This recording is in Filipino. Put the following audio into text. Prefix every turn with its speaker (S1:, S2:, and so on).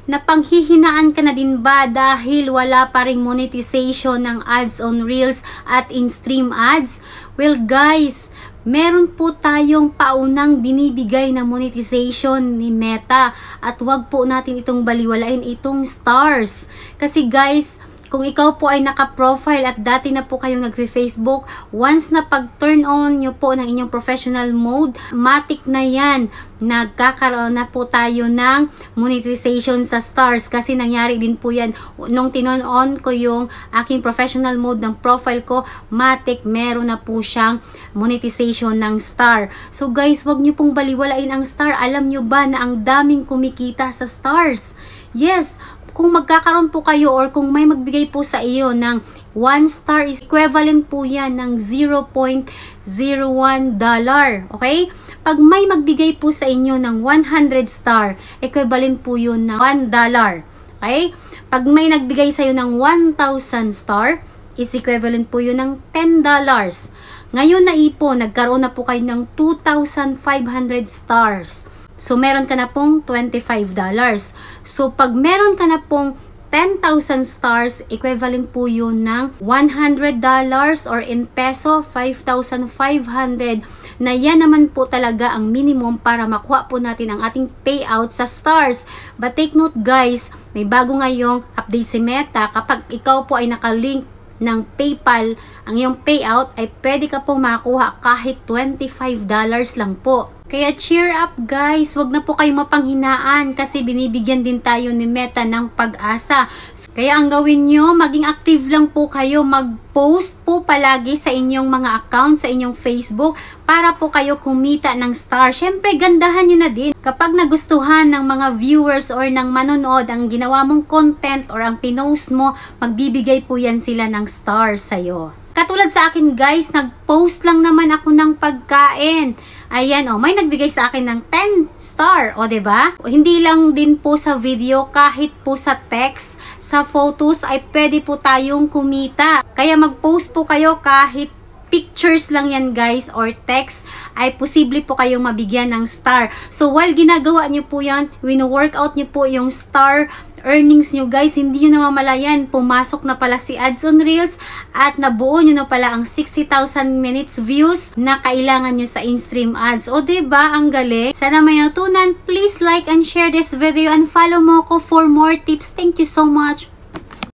S1: Napanghihinaan ka na din ba dahil wala pa ring monetization ng ads on Reels at in-stream ads? Well guys, meron po tayong paunang binibigay na monetization ni Meta at wag po natin itong baliwalain, itong stars. Kasi guys, kung ikaw po ay naka-profile at dati na po kayong nag-Facebook, once na pag-turn on nyo po ng inyong professional mode, matik na yan, nagkakaroon na po tayo ng monetization sa stars. Kasi nangyari din po yan, nung tinon on ko yung aking professional mode ng profile ko, matik meron na po siyang monetization ng star. So guys, wag nyo pong baliwalain ang star. Alam nyo ba na ang daming kumikita sa stars? Yes, kung magkakaroon po kayo or kung may magbigay po sa iyo ng 1 star is equivalent po yan ng $0.01. Okay? Pag may magbigay po sa inyo ng 100 star, equivalent po yun ng $1. Okay? Pag may nagbigay sa iyo ng 1,000 star, is equivalent po yun ng $10. Ngayon na ipo, nagkaroon na po kayo ng 2,500 stars. So, meron ka na pong $25. So, pag meron ka na pong 10,000 stars, equivalent po yun ng $100 or in peso, 5,500. Na yan naman po talaga ang minimum para makuha po natin ang ating payout sa stars. But take note guys, may bago ngayong update si Meta. Kapag ikaw po ay nakalink ng PayPal, ang iyong payout ay pwede ka po makakuha kahit $25 lang po. Kaya cheer up guys, wag na po kayo mapanghinaan kasi binibigyan din tayo ni Meta ng pag-asa. Kaya ang gawin nyo, maging active lang po kayo, mag-post po palagi sa inyong mga account, sa inyong Facebook para po kayo kumita ng star. Syempre gandahan nyo na din. Kapag nagustuhan ng mga viewers or ng manonood ang ginawa mong content or ang pinost mo, magbibigay po yan sila ng star sa'yo. Katulad sa akin guys, nag-post lang naman ako ng pagkain. Ayan may nagbigay sa akin ng 10 star, diba? Hindi lang din po sa video, kahit po sa text, sa photos ay pwede po tayong kumita. Kaya mag-post po kayo kahit pictures lang yan guys or text, ay posible po kayong mabigyan ng star. So while ginagawa nyo po yan, wino-workout nyo po yung star earnings nyo guys, hindi nyo namamalayan, pumasok na pala si ads on Reels at nabuo nyo na pala ang 60,000 minutes views na kailangan nyo sa in-stream ads. Diba? Ang galing. Sana may natutunan. Please like and share this video and follow mo ko for more tips. Thank you so much.